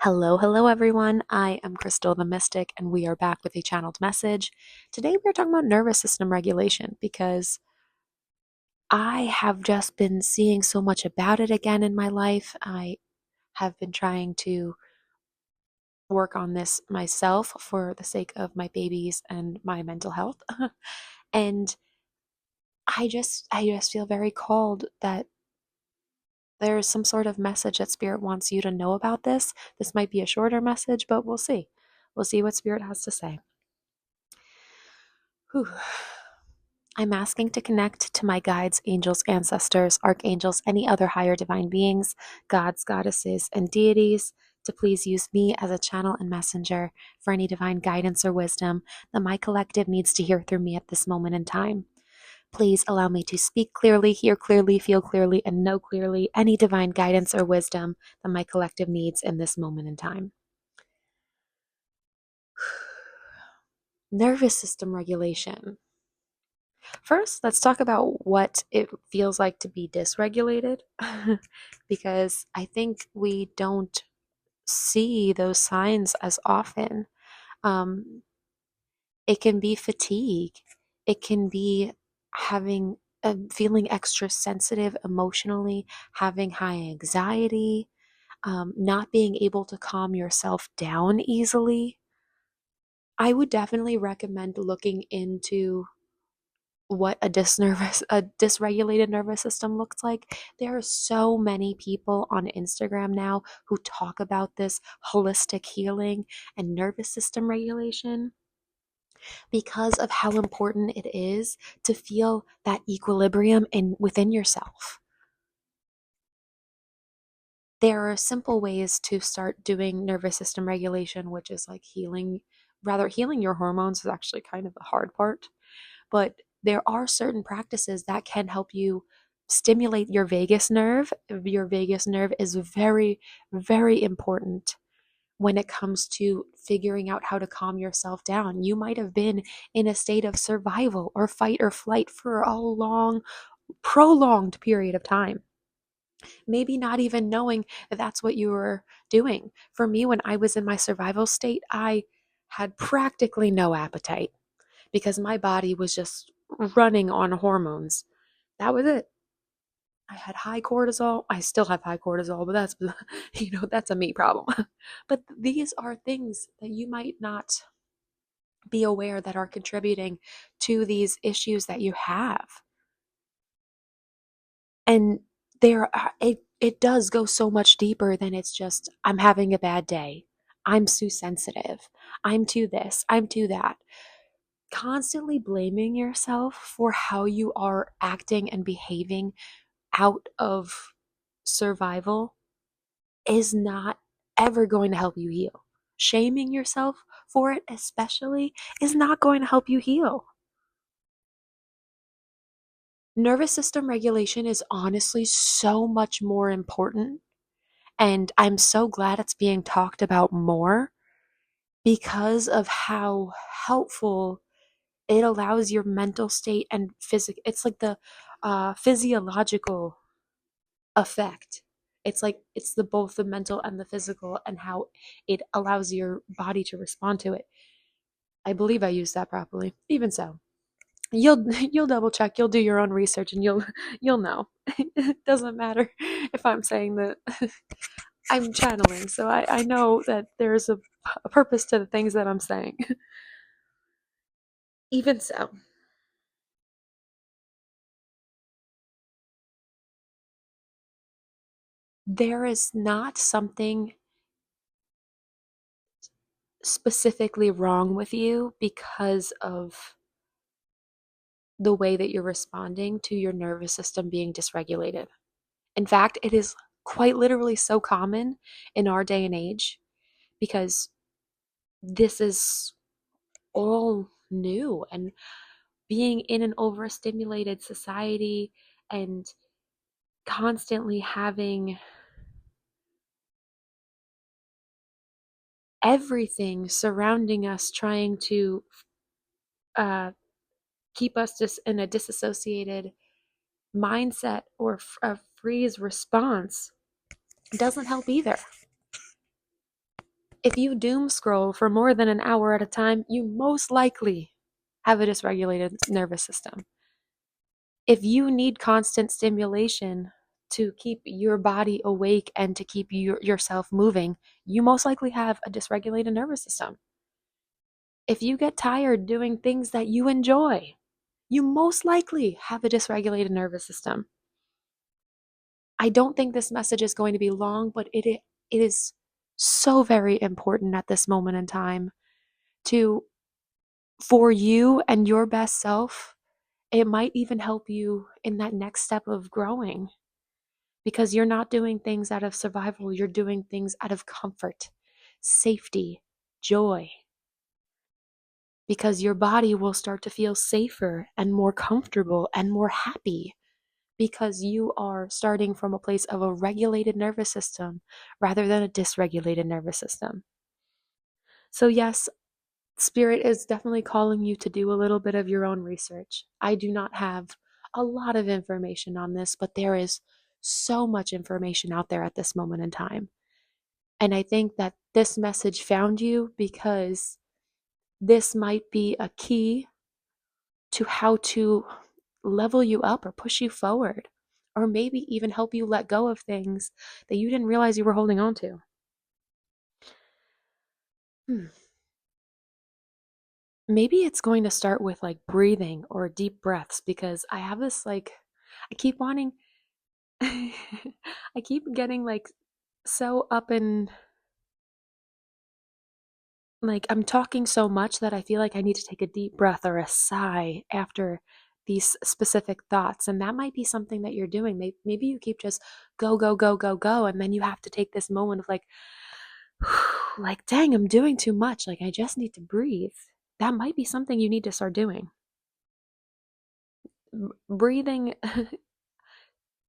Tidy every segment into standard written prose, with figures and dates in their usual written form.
Hello everyone. I am Krystal the Mystic, and we are back with a channeled message. Today we're talking about nervous system regulation because I have just been seeing so much about it again in my life. I have been trying to work on this myself for the sake of my babies and my mental health. And I just feel very called that there's some sort of message that Spirit wants you to know about this. This might be a shorter message, but we'll see. We'll see what Spirit has to say. Whew. I'm asking to connect to my guides, angels, ancestors, archangels, any other higher divine beings, gods, goddesses, and deities to please use me as a channel and messenger for any divine guidance or wisdom that my collective needs to hear through me at this moment in time. Please allow me to speak clearly, hear clearly, feel clearly, and know clearly any divine guidance or wisdom that my collective needs in this moment in time. Nervous system regulation. First, let's talk about what it feels like to be dysregulated, because I think we don't see those signs as often. Um, it can be fatigue, it can be having feeling extra sensitive emotionally, having high anxiety, not being able to calm yourself down easily. I would definitely recommend looking into what a dysregulated nervous system looks like. There are so many people on Instagram now who talk about this holistic healing and nervous system regulation because of how important it is to feel that equilibrium within yourself. There are simple ways to start doing nervous system regulation, which is like healing your hormones is actually kind of the hard part. But there are certain practices that can help you stimulate your vagus nerve. Your vagus nerve is very, very important when it comes to figuring out how to calm yourself down. You might have been in a state of survival or fight or flight for a long, prolonged period of time. Maybe not even knowing that that's what you were doing. For me, when I was in my survival state, I had practically no appetite because my body was just running on hormones. That was it. I had high cortisol. I still have high cortisol, but that's that's a me problem. But these are things that you might not be aware that are contributing to these issues that you have. And it does go so much deeper than it's just I'm having a bad day. I'm too sensitive. I'm too this. I'm too that. Constantly blaming yourself for how you are acting and behaving out of survival is not ever going to help you heal. Shaming yourself for it, especially, is not going to help you heal. Nervous system regulation is honestly so much more important, and I'm so glad it's being talked about more because of how helpful it allows your mental state and physic. It's like the physiological effect. It's like it's the both the mental and the physical and how it allows your body to respond to it. I believe I used that properly. Even so, you'll double check, you'll do your own research, and you'll know. It doesn't matter if I'm saying that. I'm channeling, so I know that there's a purpose to the things that I'm saying. Even so, there is not something specifically wrong with you because of the way that you're responding to your nervous system being dysregulated. In fact, it is quite literally so common in our day and age because this is all new, and being in an overstimulated society and constantly having everything surrounding us trying to uh, keep us just in a disassociated mindset or a freeze response doesn't help either. If you doom scroll for more than an hour at a time, you most likely have a dysregulated nervous system. If you need constant stimulation to keep your body awake and to keep yourself moving, you most likely have a dysregulated nervous system. If you get tired doing things that you enjoy, you most likely have a dysregulated nervous system. I don't think this message is going to be long, but it is so very important at this moment in time to, for you and your best self. It might even help you in that next step of growing, because you're not doing things out of survival, you're doing things out of comfort, safety, joy. Because your body will start to feel safer and more comfortable and more happy, because you are starting from a place of a regulated nervous system rather than a dysregulated nervous system. So, yes, Spirit is definitely calling you to do a little bit of your own research. I do not have a lot of information on this, but there is so much information out there at this moment in time. And I think that this message found you because this might be a key to how to level you up or push you forward, or maybe even help you let go of things that you didn't realize you were holding on to. Maybe it's going to start with like breathing or deep breaths, because I have this like, I keep wanting, I keep getting like so up and like I'm talking so much that I feel like I need to take a deep breath or a sigh after these specific thoughts. And that might be something that you're doing. Maybe you keep just go, go, go, go, go. And then you have to take this moment of like, dang, I'm doing too much. Like, I just need to breathe. That might be something you need to start doing. Breathing,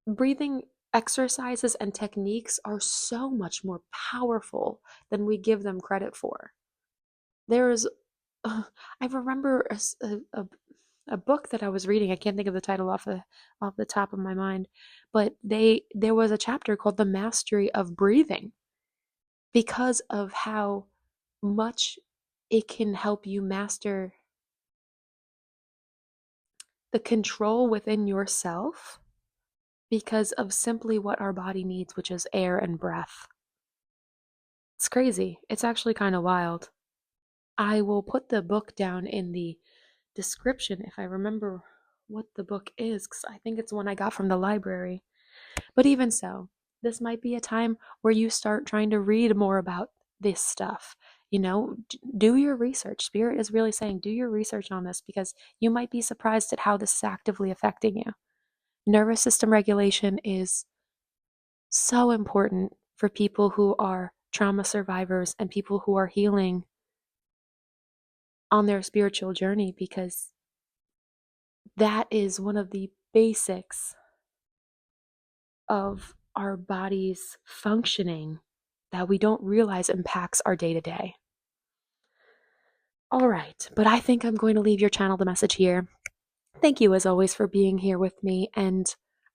breathing exercises and techniques are so much more powerful than we give them credit for. There's, I remember a book that I was reading. I can't think of the title off the top of my mind, but there was a chapter called "The Mastery of Breathing," because of how much it can help you master the control within yourself, because of simply what our body needs, which is air and breath. It's crazy. It's actually kind of wild. I will put the book down in the description if I remember what the book is, because I think it's one I got from the library. But even so, this might be a time where you start trying to read more about this stuff. You know, do your research. Spirit is really saying do your research on this, because you might be surprised at how this is actively affecting you. Nervous system regulation is so important for people who are trauma survivors and people who are healing on their spiritual journey, because that is one of the basics of our body's functioning that we don't realize impacts our day to day. All right, but I think I'm going to leave your channel the message here. Thank you as always for being here with me, and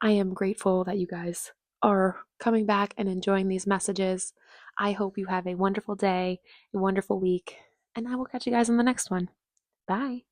I am grateful that you guys are coming back and enjoying these messages. I hope you have a wonderful day, a wonderful week, and I will catch you guys in the next one. Bye.